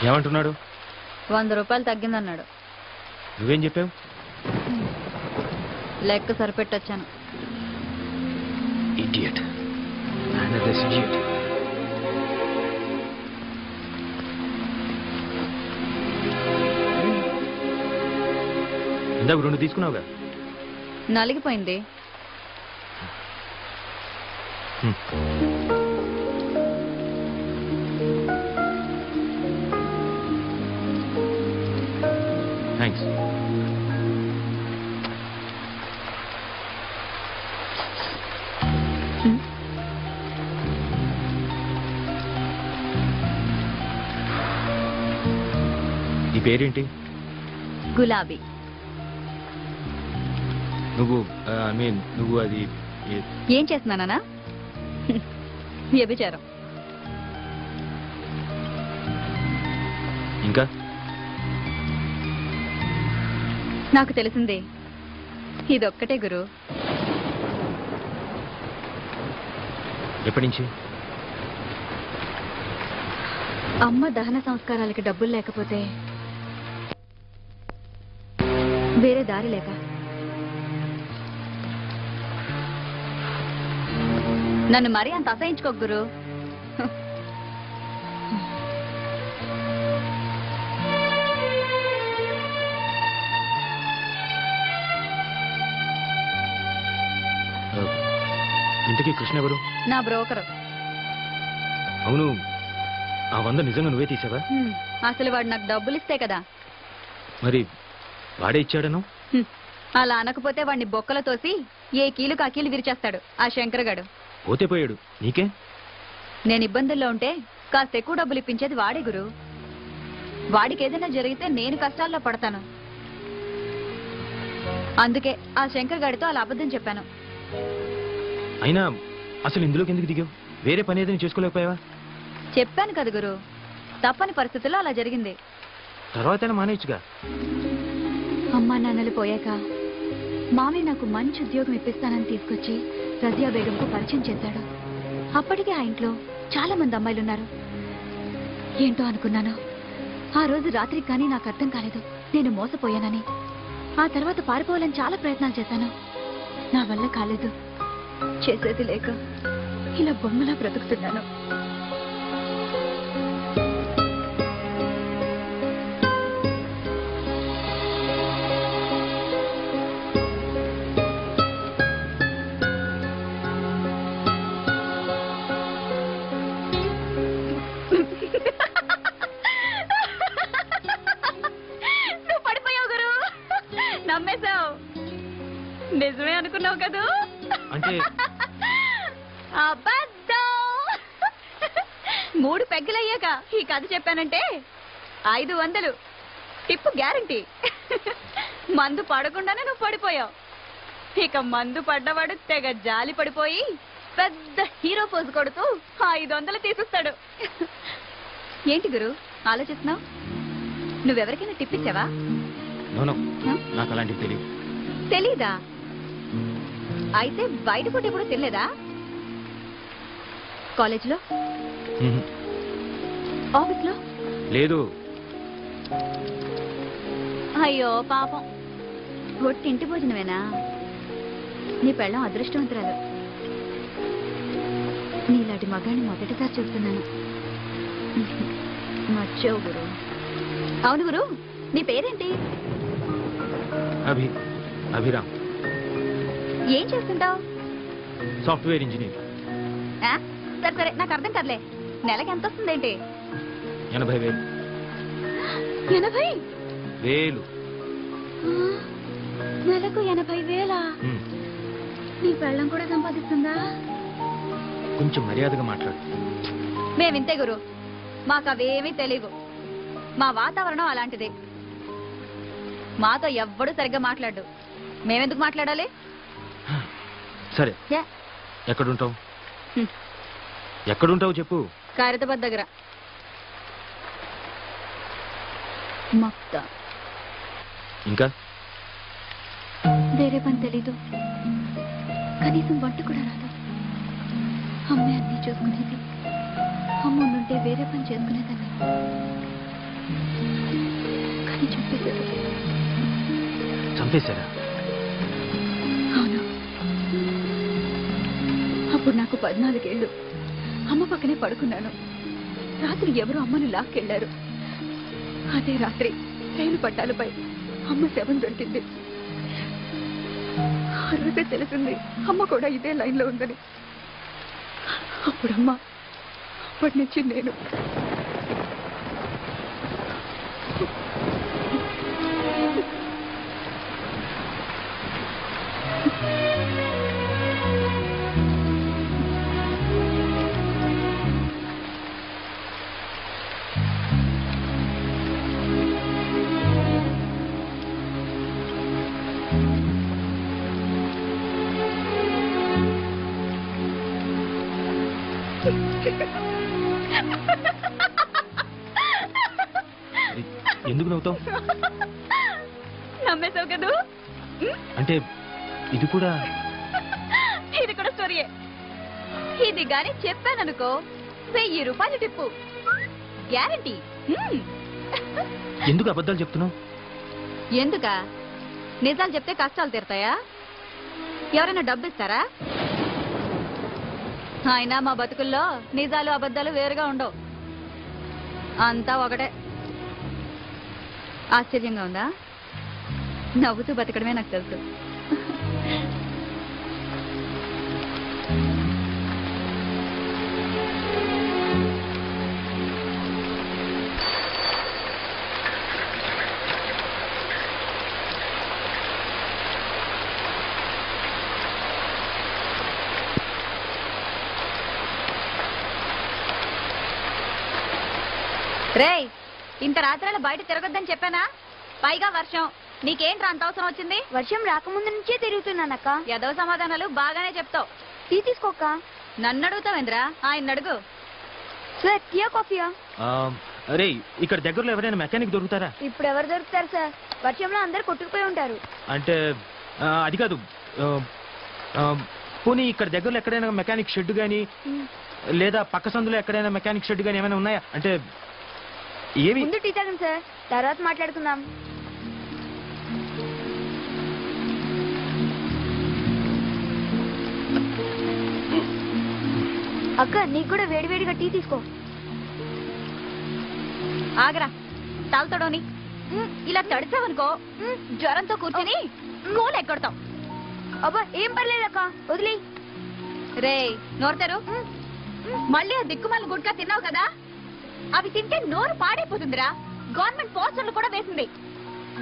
ఏమంటున్నాడు? 100 రూపాయలు తగ్గిందన్నాడు. నువ్వేం చెప్పావు? లెక్క సరిపెట్టొచ్చాను. Idiot. Another idiot. ఇందాక 2 తీసుకున్నావుగా. నలిగిపోయింది. థ్యాంక్స్. నీ పేరేంటి? గులాబీ. నువ్వు అది ఏం చేస్తున్నానా? వ్యభిచారం. ఇంకా నాకు తెలిసిందే ఇదొక్కటే గురు. ఎప్పటి నుంచి? అమ్మ దహన సంస్కారాలకి డబ్బులు లేకపోతే వేరే దారి లేక నన్ను మరీ అంత అసహించుకోకు గురు. ఇంతకీ కృష్ణ ఎవరు? నా బ్రోకరు. అవును, ఆ 100 నిజంగా నువ్వే తీసావా? అసలు వాడు నాకు డబ్బులు ఇస్తే కదా. మరి వాడే ఇచ్చాడను? అలా అనకపోతే వాడిని బొక్కలు తోసి ఏ కీలుకు ఆ కీలు విరిచేస్తాడు ఆ శంకరగాడు. పోతే పోయాడు, నీకే? నేను ఇబ్బందుల్లో ఉంటే కాస్త ఎక్కువ డబ్బులు ఇప్పించేది వాడే గురు. వాడికి ఏదైనా జరిగితే నేను కష్టాల్లో పడతాను. అందుకే ఆ శంకరగాడితో అలా అబద్ధం చెప్పాను. అయినా అసలు ఇందులోకి ఎందుకు దిగావు? వేరే పని ఏదైనా చేసుకోలేకపోయావా? చెప్పాను కదా గురు, తప్పని పరిస్థితుల్లో అలా జరిగింది. తర్వాతైనా మానేయచ్చుగా. అమ్మా నాన్నలు పోయాక మామయ్య నాకు మంచి ఉద్యోగం ఇప్పిస్తానని తీసుకొచ్చి రజియా బేగంకు పరిచయం చేశాడు. అప్పటికే ఆ ఇంట్లో చాలా మంది అమ్మాయిలున్నారు. ఏంటో అనుకున్నాను. ఆ రోజు రాత్రికి కానీ నాకు అర్థం కాలేదు నేను మోసపోయానని. ఆ తర్వాత పారిపోవాలని చాలా ప్రయత్నాలు చేశాను. నా వల్ల కాలేదు. చేసేది లేక ఇలా బొమ్మలా బ్రతుకుతున్నాను. నువ్వు పడిపోయావు గురు. నమ్మేశావు. నిజమే అనుకున్నావు కదా? అంటే అబద్ధం. 3 పెగ్గలయ్యాక ఈ కథ చెప్పానంటే 500 టిప్పు గ్యారంటీ. మందు పడకుండానే నువ్వు పడిపోయావు. ఇక మందు పడ్డవాడు తెగ జాలి పడిపోయి పెద్ద హీరో పోజు కొడుతూ 500 తీసిస్తాడు. ఏంటి గురు ఆలోచిస్తున్నావు? నువ్వెవరికైనా టిప్ ఇచ్చావా? నోనో, నాకు అలాంటివి తెలియదు. తెలీదా? అయితే బయట ఫుడ్ ఎప్పుడు తినలేదా? కాలేజ్లో, ఆఫీస్లో? లేదు. అయ్యో పాపం, ఒట్టి ఇంటి భోజనమేనా? నీ పెళ్ళం అదృష్టవంతురాలు. నీలాంటి మగాన్ని మొదటిసారి చూస్తున్నాను. నచ్చావు గురు. అవును గురు, నీ పేరేంటి? అభిరామ్. ఏం చేస్తుంటావు? Software engineer. సరే సరే, నాకు అర్థం కాదులే. నెలకి ఎంత వస్తుందేంటి? 80,000. 80,000? నెలకు 80,000? నీ పెళ్ళం కూడా సంపాదిస్తుందా? కొంచెం మర్యాదగా మాట్లాడు. మేమింతే గురు, మాకు అవేమీ తెలియవు. మా వాతావరణం అలాంటిది. మాతో ఎవ్వడూ సరిగ్గా మాట్లాడు. మేమెందుకు మాట్లాడాలి? సరే, ఎక్కడుంటావు? ఎక్కడుంటావు చెప్పు. ఖైరతాబాద్ దగ్గర. మొత్తం ఇంకా వేరే పని తెలీదు, కనీసం వంట కూడా రాదు. అమ్మే అన్నీ చూసుకునేది. అమ్మ ఉంటే వేరే పని చేసుకునేదాన్ని. కానీ చంపేశారా? అవును. అప్పుడు నాకు 14 ఏళ్ళు. అమ్మ పక్కనే పడుకున్నాను. రాత్రి ఎవరో అమ్మను లాక్కెళ్లారు. అదే రాత్రి రైలు పట్టాలపై అమ్మ శవం దొరికింది. ఆ రోజే తెలిసింది అమ్మ కూడా ఇదే లైన్లో ఉందని. అప్పుడమ్మ, అప్పటి నుంచి నేను. ఎందుకు నవ్వుతావు? నమ్మేశావు కదూ? అంటే ఇది కూడా స్టోరీయే. ఇది గాని చెప్పాననుకో, 1000 రూపాయలు టిప్పు గ్యారంటీ. ఎందుకు అబద్ధాలు చెప్తున్నావు? ఎందుకా? నిజాలు చెప్తే కష్టాలు తీరుతాయా? ఎవరైనా డబ్బు ఇస్తారా? అయినా మా బతుకుల్లో నిజాలు అబద్ధాలు వేరుగా ఉండవు, అంతా ఒకటే. ఆశ్చర్యంగా ఉందా? నవ్వుతూ బతకడమే నాకు తెలుసు. రేయ్, ఇంత రాత్రాల బయట తిరగొద్దని చెప్పానా? పైగా వర్షం. నీకేంట్రా అంత అవసరం వచ్చింది? వర్షం రాకముందు నుంచే తిరుగుతున్నానక్క. ఏదో సమాధానాలు బాగానే చెప్తావు. టీ తీసుకోక్క. నన్ను అడుగుతావేంద్రా? ఆయన అడుగు. సార్, టీయా కాఫీయా? అరే, ఇక్కడ దగ్గరలో ఎవరైనా మెకానిక్ దొరుకుతారా? ఇప్పుడు ఎవరు దొరుకుతారు సార్? వర్షంలో అందరు కొట్టుకుపోయి ఉంటారు. అంటే అది కాదు. పోనీ ఇక్కడ దగ్గరలో ఎక్కడైనా మెకానిక్ షెడ్ గానీ, లేదా పక్క సందులో ఎక్కడైనా మెకానిక్ షెడ్ గానీ ఏమైనా ఉన్నాయా? అంటే ఏమి? ముందు టీ తాగండి సార్, తర్వాత మాట్లాడుకుందాం. అక్క, నీకు కూడా వేడివేడిగా టీ తీసుకో. ఆగరా, తాగుతాడోని. ఇలా తడిచావనుకో, జ్వరంతో కూర్చుని కూల ఎక్కడతావు. అబ్బా, ఏం పర్లేదక్క, వదిలే. రే, నోరుతారు. మళ్ళీ ఆ దిక్కుమాల గుడ్కా తిన్నావు కదా, అవి తింటే నోరు పాడైపోతుందిరా. గవర్నమెంట్ పోస్టర్లు కూడా వేసింది,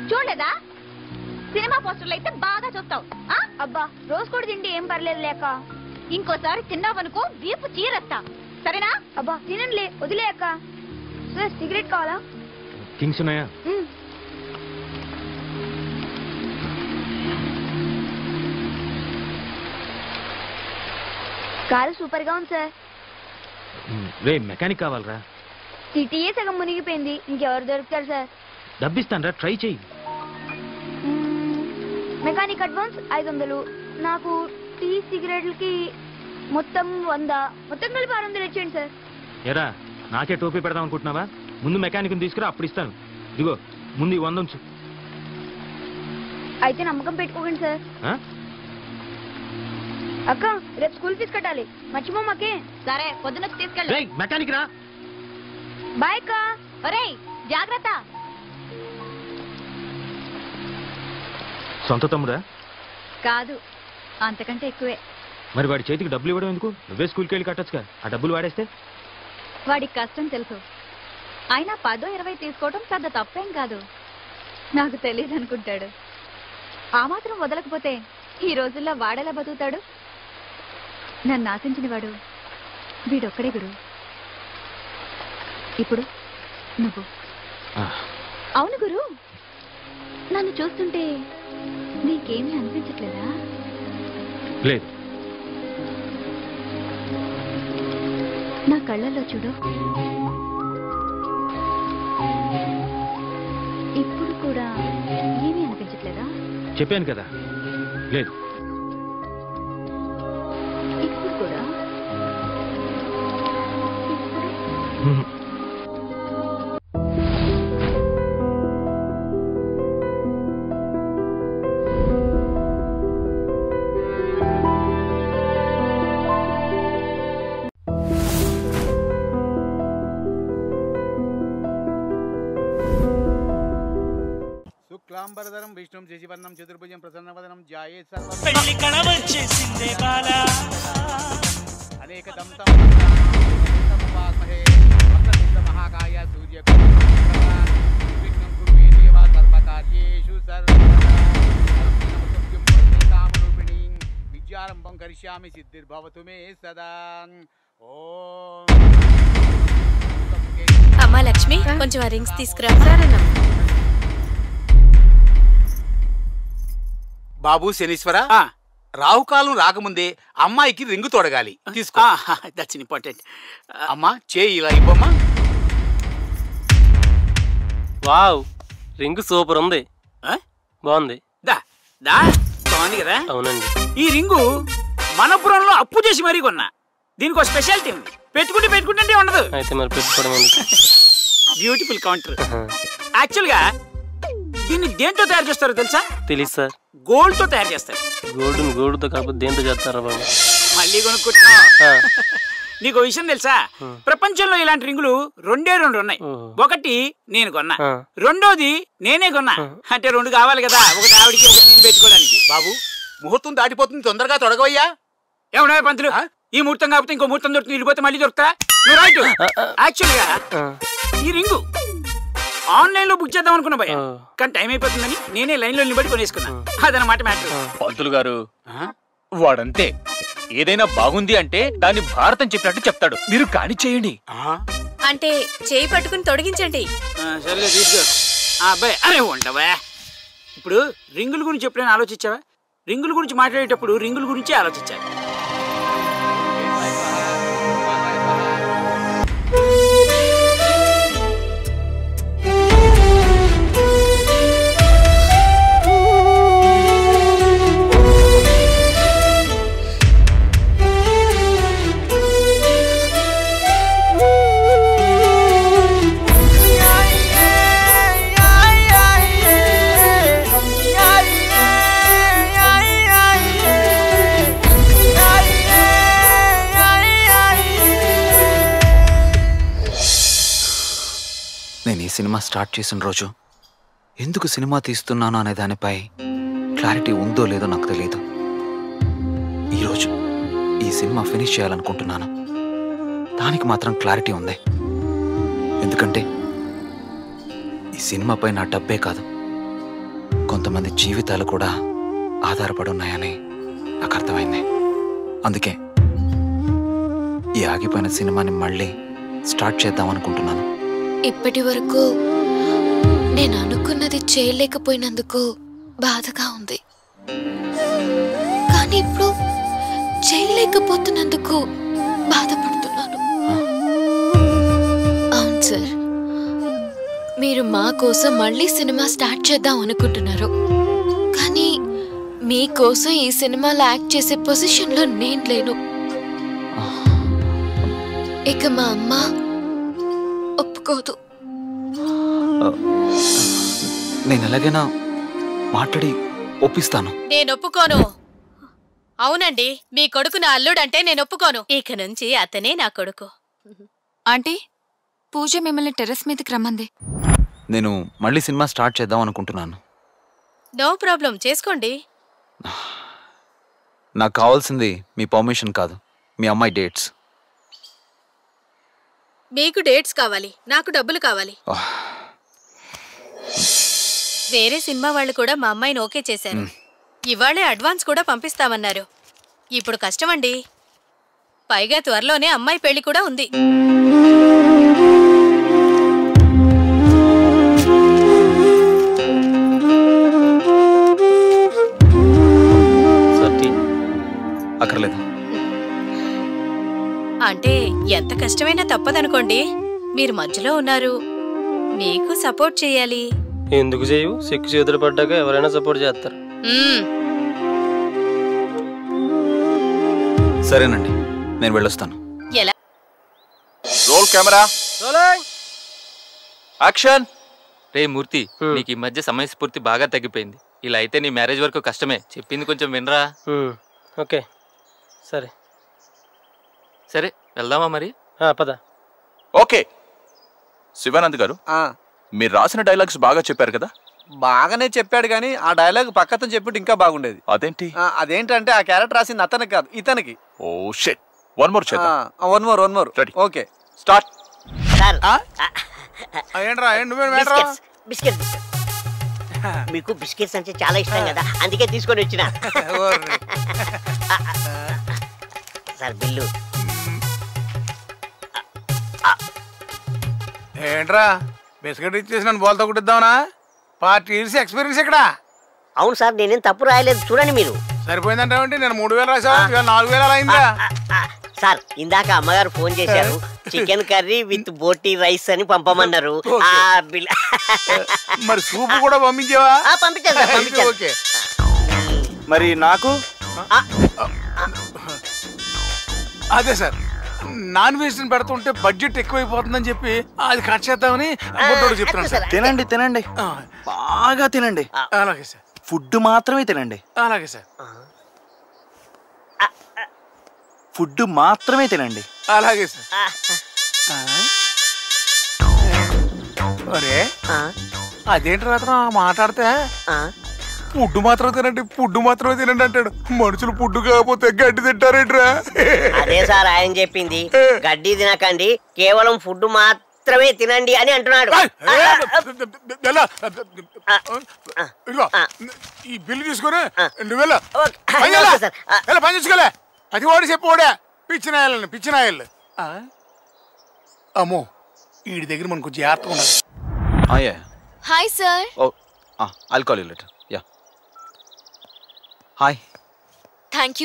చూడలేదా? సినిమా పోస్టర్లు అయితే బాగా చూస్తావు. అబ్బా, రోజు కూడా తింటే ఏం పర్లేదు లేక. ఇంకోసారి తిన్నావనుకో వీపు చీరేస్తా, సరేనా? అబ్బా, తినండిలే, వదిలే అక్క. సార్, సిగరెట్ కావాలా? థింగ్స్ ఉన్నాయా? కారు సూపర్ గా ఉంది సార్. రే, మెకానిక్ కావాలరా. సిటీఏ సగం మునిగిపోయింది, ఇంకెవరు దొరుకుతారు సార్? డబ్బిస్తాను, ట్రై చెయ్యి. మెకానిక్ అడ్వాన్స్ 500, నాకు టీ సిగరెట్లకి మొత్తం 100, మొత్తం కలిపి 600 ఇచ్చేయండి సార్. ఎరా నాకే టోపీ పెడదాం అనుకుంటున్నావా? ముందు మెకానిక్ని తీసుకురా, అప్పుడు ఇస్తాను. ఇదిగో ముందు 100 ఉంచు. అయితే నమ్మకం పెట్టుకోకండి సార్. అక్క రేపు స్కూల్ ఫీజు కట్టాలి, మర్చిపోమాకే. సరే పొద్దున తీసుకెళ్ళి. మెకానిక్ రా. బాయ్ అక్క. ఒరేయ్ జాగ్రత్త. సొంత తమ్ముడా? కాదు, అంతకంటే ఎక్కువే. మరి వాడి చేతికి డబ్బులు ఇవ్వడం ఎందుకు? నువ్వే స్కూల్కి వెళ్ళి కట్టొచ్చుగా. ఆ డబ్బులు వాడేస్తే వాడికి కష్టం తెలుసు. అయినా 10-20 తీసుకోవడం పెద్ద తప్పేం కాదు. నాకు తెలియదు అనుకుంటాడు. ఆ మాత్రం వదలకపోతే ఈ రోజుల్లో వాడేలా బతుకుతాడు? నన్ను ఆశించిన వాడు వీడొక్కడే గురు. ఇప్పుడు నువ్వు. అవును గురు, నన్ను చూస్తుంటే నీకేమీ అనిపించట్లేదా? లేదు. నా కళ్ళల్లో చూడు. ఇప్పుడు కూడా ఏమీ అనిపించట్లేదా? చెప్పాను కదా, లేదు. ఇప్పుడు కూడా? శుక్లాంబరధరం విష్ణుం శశివర్ణం చతుర్భుజం ప్రసన్నవదనం ధ్యాయేత్ సర్వ పెళ్లి కళవచ్చేసిందే బాలా అనేక దంతం మహాకాయ సూర్యగ్నం కుర్వే దేవా సర్వకార్యేషు సర్వరూపిణీ విద్యారంభం కరిష్యామి సిద్ధిర్భవతు మే సదా. ఓం అమ్మా లక్ష్మి, కొంచెం ఆ రింగ్స్ తీసుకురా. బాబు శనీశ్వర, రాహుకాలం రాకముందే అమ్మాయికి రింగు తొడగాలి. తీసుకో. That's important. అమ్మా చేయి ఇలా ఇవ్వమ్మా. వావ్, రింగ్ సూపర్ ఉంది. బాగుంది. బాగుంది కదా? అవునండి. ఈ రింగు మనపురంలో అప్పు చేసి మరీ కొన్నా. దీనికి ఒక స్పెషాలిటీ ఉంది, పెట్టుకుంటే ఉండదు. అయితే మరి పెట్టుకోవడం బ్యూటిఫుల్ కౌంటర్. యాక్చువల్ గా దీన్ని దేంతో తయారు చేస్తారో తెలుసా? తెలీదు సార్. గోల్డ్ తో తయారు చేస్తారు. గోల్డ్తో కాకపోతే దేంతో చేస్తారా బాబు? మళ్ళీ కొనుక్కుంటున్నావు. నీకు విషయం తెలుసా? ప్రపంచంలో ఇలాంటి రింగులు 2 ఉన్నాయి. ఒకటి నేను కొన్నా, రెండోది నేనే కొన్నా. అంటే 2 కావాలి కదా, ఒకటి ఆవిడికి ఒకటి నేను పెట్టుకోవడానికి. బాబు ముహూర్తం దాటిపోతుంది, తొందరగా తొడగవయ్యా. ఏమన్నా పంతులు, ఈ ముహూర్తం కాకపోతే ఇంకో ముహూర్తం దొరుకుతుంది, వెళ్ళిపోతే మళ్ళీ దొరుకుతా? నువ్వు రైట్. యాక్చువల్ గా ఈ రింగు ఆన్లైన్ లో బుక్ చేద్దాం అనుకున్నా భయ, కానీ టైం అయిపోతుందని నేనే లైన్ లో నిలబడి కొనేసుకున్నా. అదనమాట మ్యాటర్. పంతులు గారు వాడంతే, ఏదైనా బాగుంది అంటే దాన్ని భారతం చెప్పినట్టు చెప్తాడు. మీరు కాని చేయండి. అంటే చేయి పట్టుకుని తొడిగించండి. సరే తీసుకో. అబ్బాయి అరే ఉండవా. ఇప్పుడు రింగుల గురించి ఎప్పుడైనా ఆలోచించావా? రింగుల గురించి మాట్లాడేటప్పుడు రింగుల గురించి ఆలోచించాలి. నేను ఈ సినిమా స్టార్ట్ చేసిన రోజు ఎందుకు సినిమా తీస్తున్నాను అనే దానిపై క్లారిటీ ఉందో లేదో నాకు తెలియదు. ఈరోజు ఈ సినిమా ఫినిష్ చేయాలనుకుంటున్నాను, దానికి మాత్రం క్లారిటీ ఉంది. ఎందుకంటే ఈ సినిమాపై నా డబ్బే కాదు, కొంతమంది జీవితాలు కూడా ఆధారపడి ఉన్నాయని నాకు అర్థమైంది. అందుకే ఈ ఆగిపోయిన సినిమాని మళ్ళీ స్టార్ట్ చేద్దాం అనుకుంటున్నాను. ఇప్పటి వరకు నేను అనుకున్నది చేయలేకపోయినందుకు బాధగా ఉంది, కానీ ఇప్పుడు చేయలేకపోతున్నందుకు బాధపడుతున్నాను. అవును సార్, మీరు మా కోసం మళ్ళీ సినిమా స్టార్ట్ చేద్దాం అనుకుంటున్నారు, కానీ మీకోసం ఈ సినిమాలో యాక్ట్ చేసే పొజిషన్లో నేను లేను. ఇక మా అమ్మ ఒప్పుకోదు. నేను ఎలాగైనా మాట్లాడి ఒప్పిస్తాను. నేను ఒప్పుకోను. అవునండి, మీ కొడుకు నా అల్లుడంటే నేను ఒప్పుకోను. ఇక నుంచి అతనే నా కొడుకు. ఆంటీ, పూజ మిమ్మల్ని టెర్రస్ మీదకి రమ్మంది. నేను మళ్ళీ సినిమా స్టార్ట్ చేద్దాం అనుకుంటున్నాను. నో ప్రాబ్లం, చేసుకోండి. నాకు కావాల్సింది మీ పర్మిషన్ కాదు, మీ అమ్మాయి డేట్స్. మీకు డేట్స్ కావాలి, నాకు డబ్బులు కావాలి. వేరే సినిమా వాళ్ళు కూడా మా అమ్మాయిని ఓకే చేశారు. ఇవాళే అడ్వాన్స్ కూడా పంపిస్తామన్నారు. ఇప్పుడు కష్టమండి. పైగా త్వరలోనే అమ్మాయి పెళ్లి కూడా ఉంది. అక్కర్లేదు. అంటే ఎంత కష్టమైనా తప్పదనుకోండి. మీరు మధ్యలో ఉన్నారు, మీకు సపోర్ట్ చేయాలి. ఎందుకు చేయవు? సిక్కు చేతులు పడ్డాక ఎవరైనా సపోర్ట్ చేస్తారు. సరేనండి, నేను వెళ్ళొస్తాను. ఎలా? Roll camera, action. Ray Murthy, నీకు ఈ మధ్య సమయస్ఫూర్తి బాగా తగ్గిపోయింది. ఇలా అయితే నీ మ్యారేజ్ వరకు కష్టమే. చెప్పింది కొంచెం వినరా. ఓకే, సరే సరే, వెళ్దామా మరి? పద. ఓకే, శివానంద్ గారు, మీరు రాసిన డైలాగ్స్ బాగా చెప్పారు కదా? బాగానే చెప్పాడు, కానీ ఆ డైలాగ్ పక్కన చెప్పింటే ఇంకా బాగుండేది. అదేంటి? అదేంటంటే ఆ క్యారెక్టర్ రాసింది అతనికి కాదు, ఇతనికి. ఓ షిట్, వన్ మోర్ చేద్దాం. One more ready. Okay, start. ఏంట్రా బిస్కెట్ మీకు బిస్కెట్స్ అంటే చాలా ఇష్టం కదా, అందుకే తీసుకొని వచ్చిన. Sir bill. ఏంట్రా బిస్కెట్ ఇచ్చేసి నన్ను బోల్తో కుట్టిద్దామనా? పార్టీ ఇయర్స్ ఎక్స్పీరియన్స్ ఇక్కడ. అవును సార్, నేనేం తప్పు రాయలేదు, చూడండి మీరు. సరిపోయిందంటే నేను 3000 రాసా, 4000 అలా అయిందా? సార్ ఇందాక అమ్మగారు ఫోన్ చేశారు, chicken curry with boti rice అని పంపమన్నారు. మరి సూప్ కూడా పంపించావా? పంపించాను సార్, పంపించాను. ఓకే, మరి నాకు అదే సార్, నాన్ వెజ్ పెడుతుంటే బడ్జెట్ ఎక్కువైపోతుందని చెప్పి అది కట్ చేద్దామని చెప్తున్నాను సార్. తినండి తినండి, బాగా తినండి. అలాగే సార్. ఫుడ్ మాత్రమే తినండి. అలాగే సార్. ఫుడ్ మాత్రమే తినండి. అలాగే సార్. అరే అదేంటి రాత్ర మాట్లాడితే ఫుడ్ మాత్రం తినండి, ఫుడ్ మాత్రమే తినండి అంటాడు. మనుషులు ఫుడ్ కాకపోతే గడ్డి తింటారేంట్రా? అదే సార్ ఆయన చెప్పింది, గడ్డి తినకండి, కేవలం ఫుడ్ మాత్రమే తినండి అని అంటున్నాడు. ఈ బిల్లు తీసుకుని నువ్వెలా పని చూసుకోలే. అది వాడు చెప్పోడా పిచ్చినాయల్ని. అమ్మో, వీడి దగ్గర మనకు కొంచెం జాగ్రత్తగా ఉండాలి. Hi sir. I'll call you later. Yeah. Hi. Thank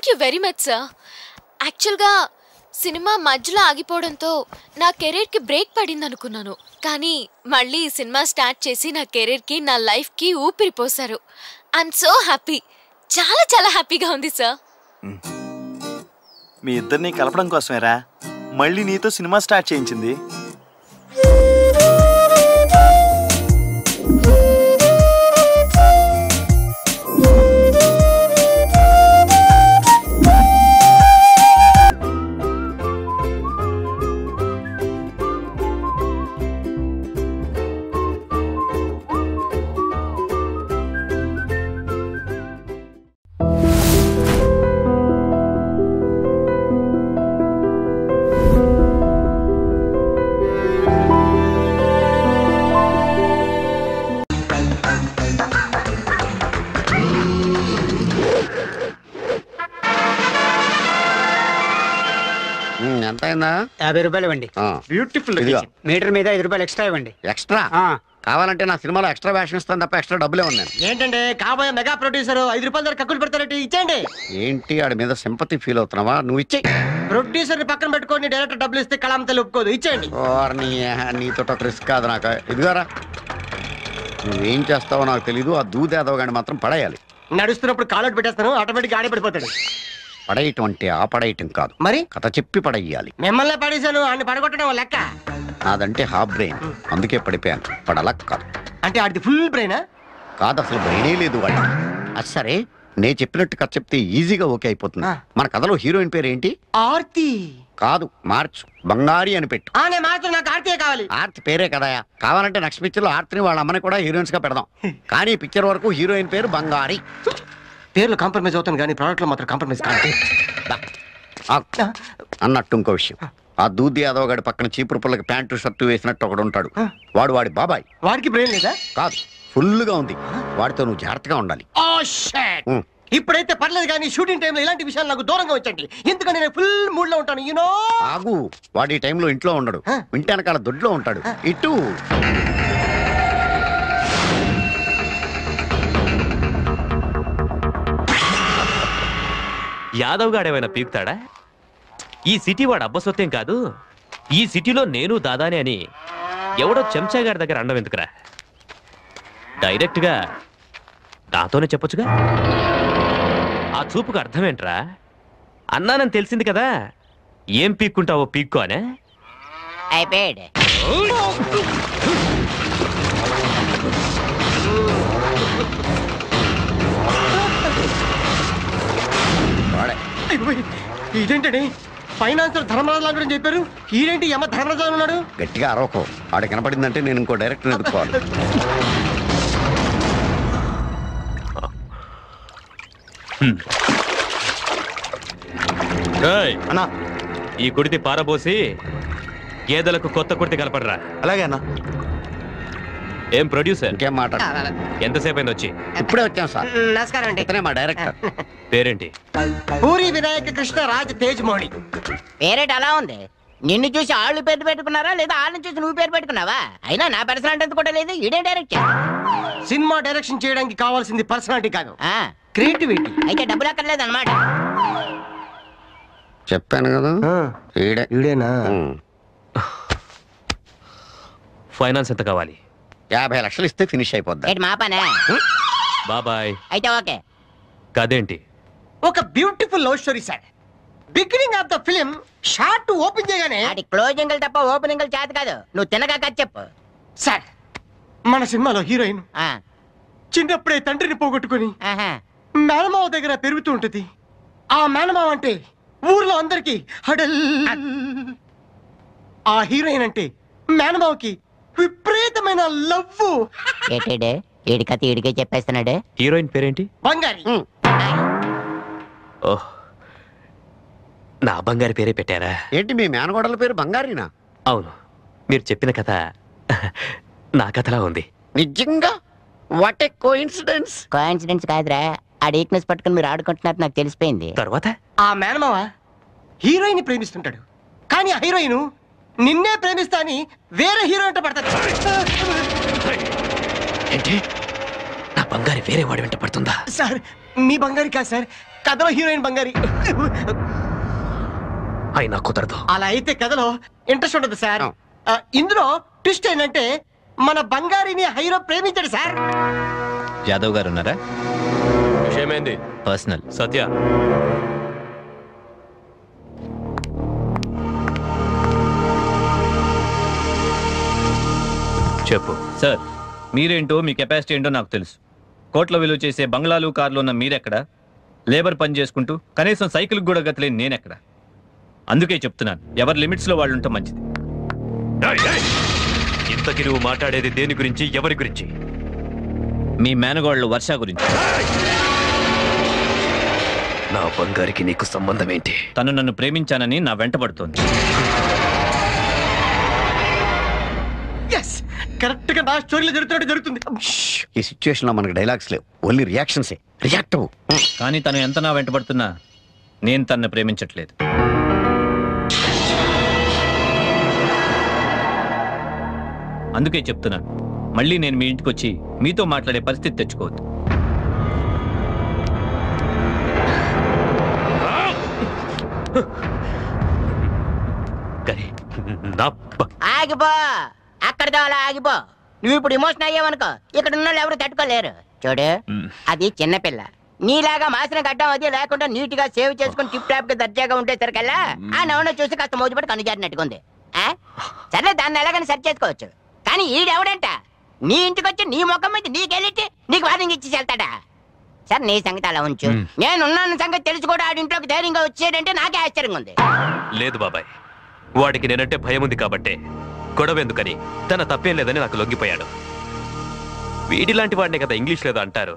you very much sir. యాక్చువల్గా సినిమా మధ్యలో ఆగిపోవడంతో నా కెరీర్కి బ్రేక్ పడింది అనుకున్నాను, కానీ మళ్ళీ ఈ సినిమా స్టార్ట్ చేసి నా కెరీర్కి, నా లైఫ్కి ఊపిరి పోసారు. ఐఎమ్ సో హ్యాపీ, చాలా చాలా హ్యాపీగా ఉంది సార్. మీ ఇద్దరిని కలపడం కోసమేరా మళ్ళీ నీతో సినిమా స్టార్ట్ చేయించింది. ఎంత అయిందా? 50 రూపాయలు ఇవ్వండి. బ్యూటిఫుల్. మీటర్ మీద 5 రూపాయలు ఎక్స్ట్రా ఇవ్వండి. ఎక్స్ట్రా కావాలంటే నా సినిమాలో ఎక్స్ట్రా వేషన్ ఇస్తాను తప్ప ఎక్స్ట్రా డబ్బులే ఉన్నాయి. ఏంటంటే కాబోయే మెగా ప్రొడ్యూసర్ 5 రూపాయల దగ్గర కక్కులు పెడతారంటే ఇచ్చేయండి. ఏంటి ఆడి మీద సింపతి ఫీల్ అవుతున్నావా? నువ్వు ఇచ్చే. ప్రొడ్యూసర్ ని పక్కన పెట్టుకొని డైరెక్టర్ డబ్బులు ఇస్తే కళాంతలు ఒప్పుకోదు. ఇచ్చేయండి. నీతో ఒక రిస్క్ కాదు నాకు. ఇదిగారా, నువ్వేం చేస్తావో నాకు తెలీదు. ఆ దూదేదవ గాని మాత్రం పడేయాలి. నడుస్తున్నప్పుడు కాలు పెట్టేస్తాను, ఆటోమేటిక్ ఆడే పడిపోతాడు. పడేయటం అంటే ఆ పడేయటం కాదు, మరి కథ చెప్పి పడేయాలి. మిమ్మల్ని పడేసాను, అన్ని పడగొట్టడం లెక్క. నాదంటే హాఫ్ బ్రెయిన్, అందుకే పడిపోయాను. పడలక్ కాదు. అంటే ఆడిది ఫుల్ బ్రెయినా? కాదు, అసలు బ్రెయినే లేదు వాడి. అది సరే, నేను చెప్పినట్టు కథ చెప్తే ఈజీగా ఓకే అయిపోతుంది. మన కథలో హీరోయిన్ పేరు ఏంటి? ఆర్తి. కాదు, మార్చు, బంగారి అని పెట్టు. నేను మార్చు, నాకు ఆర్తియే కావాలి. ఆర్తి పేరే కదా. కావాలంటే నెక్స్ట్ పిక్చర్ లో ఆర్తిని వాళ్ళ అమ్మని కూడా హీరోయిన్స్ గా పెడదాం. కానీ పిక్చర్ వరకు హీరోయిన్ పేరు బంగారి. పేర్లు కాంప్రమైజ్ అవుతాను కానీ ప్రోడక్ట్ లో మాత్రం కాంప్రమైజ్ కాదు అన్నట్టు. ఇంకో విషయం, ఆ దూది యాదవ్ గడి పక్కన చీపురు పుల్లకి ప్యాంటు షర్టు వేసినట్టు ఒకడు ఉంటాడు. వాడి బాబాయ్. వాడికి బ్రెయిన్ లేదా? కాదు, ఫుల్ గా ఉంది. వాడితో నువ్వు జాగ్రత్తగా ఉండాలి. ఇప్పుడైతే పర్లేదు కానీ షూటింగ్ టైంలో ఇలాంటి విషయాలు నాకు దూరంగా వచ్చండి. ఎందుకంటే నేను ఫుల్ మూడ్ లో ఉంటాను. యూనో. ఆగు, వాడి టైంలో ఇంట్లో ఉండడు, ఇంటి వెనకాల దొడ్లో ఉంటాడు. ఇటు యాదవ్ గాడేమైనా పీకుతాడా? ఈ సిటీ వాడు అబ్బసొత్తేం కాదు. ఈ సిటీలో నేను దాదానే అని ఎవడో చెంచా గారి దగ్గర అండం ఎందుకురా? డైరెక్ట్ గా నాతోనే చెప్పొచ్చుగా. ఆ చూపుకు అర్థమేంట్రా? అన్నానని తెలిసింది కదా, ఏం పీక్కుంటావో పీక్కో అనే. అయిపోయాడు. ఇదేంటండి, ఫైనాన్సర్ ధర్మరాజు గురించి చెప్పారు, ఈరేంటి యమ ధర్మరాజు ఉన్నాడు? గట్టిగా అరవకో, ఆడ కనపడిందంటే నేను ఇంకో డైరెక్టర్ ఎదుర్కోవాలి. అన్నా, ఈ కుడితి పారబోసి గేదెలకు కొత్త కుడితి కలపడరా. అలాగే అన్నా. ఏం ప్రొడ్యూసర్, ఇంకేం మాట? ఎంతసేపు అయింది వచ్చి? ఇప్పుడే వచ్చాం సార్. నమస్కారం అండి. ఇతనే మా డైరెక్టర్. పేరేంటి? పూరి వినాయక కృష్ణ రాజ్ తేజ్మోహి. పేరేంటి అలా ఉంది? నిన్ను చూసి ఆళ్ళు పేరు పెట్టుకున్నారా లేదా వాళ్ళని చూసి నువ్వు పేరు పెట్టుకున్నావా? అయినా నా పర్సనాలిటీ ఎంత కూడా లేదు. ఇదే డైరెక్టర్. సినిమా డైరెక్షన్ చేయడానికి కావాల్సింది పర్సనాలిటీ కాదు, క్రియేటివిటీ. అయితే డబ్బులు అక్కర్లేదు అనమాట. చెప్పాను కదా, ఈడేనా? ఫైనాన్స్ ఎంత కావాలి? 50 లక్షలు ఇస్తే ఫినిష్ అయిపోద్ది. మా పనే. బాబాయ్. అయితే ఓకే. కదేంటి? ఒక beautiful love story sir. Beginning of the film short open చేయగానే క్లోజింగ్ తప్ప ఓపెనింగ్ చేత కాదు. నువ్వు తినగా కథ చెప్పు సార్. మన సినిమాలో హీరోయిన్ చిన్నప్పుడే తండ్రిని పోగొట్టుకుని మేనమావ దగ్గర పెరుగుతూ ఉంటుంది. ఆ మేనమావ అంటే ఊర్లో అందరికి హడల్. ఆ హీరోయిన్ అంటే మేనమావకి విపరీతమైన లవ్. ఏడి కథ ఏడికే చెప్పేస్తున్నాడే. హీరోయిన్ పేరేంటి? బంగారి. ఓహ్, నా బంగారి పేరే పెట్టారా? ఏంటి మీ మేనగోడల పేరు బంగారినా? అవును, మీరు చెప్పిన కథ నా కథలా ఉంది. నిజంగా? What a coincidence. కోఇన్సిడెన్స్ కాదురా, ఆ వీక్నెస్ పట్టుకుని మీరు ఆడుకుంటున్నారు నాకు తెలిసిపోయింది. తర్వాత ఆ మేనమావ హీరోయిన్ ప్రేమిస్తుంటాడు, కానీ ఆ హీరోయిన్ నిన్నే ప్రేమిస్తా అని వేరే హీరోయిన్ పడతాడు. ఏంటి, నా బంగారి వేరే వాడి వెంట పడుతుందా? సార్, మీ బంగారి కాదు సార్, కథలో హీరోయిన్ బంగారి. అయినా కుదరదు. అలా అయితే కథలో ఇంట్రెస్ట్ ఉండదు సార్. ఇందులో ట్విస్ట్ ఏంటంటే మన బంగారిని హీరో ప్రేమించాడు సార్. యాదవ్ గారు ఉన్నారా? విషయమేంది? పర్సనల్. సత్య, చెప్పు. సార్, మీరేంటో మీ కెపాసిటీ ఏంటో నాకు తెలుసు. కోట్ల విలువ చేసే బంగ్లాలు కార్లు ఉన్న మీరెక్కడ? లేబర్ పని చేసుకుంటూ కనీసం సైకిల్కి కూడా గతలేని నేనెక్కడ? అందుకే చెప్తున్నాను, ఎవరి లిమిట్స్లో వాళ్ళు ఉంటే మంచిది. ఇంతకి నువ్వు మాట్లాడేది దేని గురించి, ఎవరి గురించి? మీ మేనగోళ్ళు వర్ష గురించి. నా బంగారికి నీకు సంబంధం ఏంటి? తను నన్ను ప్రేమించానని నా వెంటబడుతోంది. కరెక్ట్ గా నా స్టోరీలో జరుగుతున్నట్టు జరుగుతుంది. ఈ సిచ్యువేషన్ లో మనకి డైలాగ్స్ లేవు, ఓన్లీ రియాక్షన్సే. రియాక్ట్ అవ్వు. కానీ తను ఎంత నా వెంటబడుతున్నా నేను తనను ప్రేమించట్లేదు. అందుకే చెప్తున్నాను, మళ్ళీ నేను మీ ఇంటికి వచ్చి మీతో మాట్లాడే పరిస్థితి తెచ్చుకోవద్దు. ఆగిపో, అక్కడితో అలా ఆగిపో. నువ్వు ఇప్పుడు ఎమోషన్ అయ్యావనుకో ఇక్కడ ఉన్న వాళ్ళు ఎవరు తట్టుకోలేరు. చూడు, అది చిన్నపిల్ల. నీలాగా మాసిన గడ్డం అది లేకుండా నీట్ గా సేవ్ చేసుకుని టిప్ టాప్ గా దర్జాగా ఉంటే సరికల్లా ఆ నవ్వును చూసి కాస్త మోజుపడి కనుజారినట్టుకుంది. సరే, దాన్ని ఎలాగని సెట్ చేసుకోవచ్చు. కానీ ఈడెవడంట నీ ఇంటికి వచ్చి నీ ముఖం మీద నీకెళ్ళి నీకు వార్నింగ్ ఇచ్చి వెళ్తాడా? సరే, నీ సంగతి అలా ఉంచు. నేనున్న సంగతి తెలిసి కూడా ఆడింట్లోకి ధైర్యంగా వచ్చేటంటే నాకే ఆశ్చర్యంగా ఉంది. లేదు బాబాయ్, వాడికి నేనంటే భయం ఉంది కాబట్టే గొడవ ఎందుకని తన తప్పేం లేదని నాకు లొంగిపోయాడు. వీడిలాంటి వాడినే కదా ఇంగ్లీష్ లేదో అంటారు.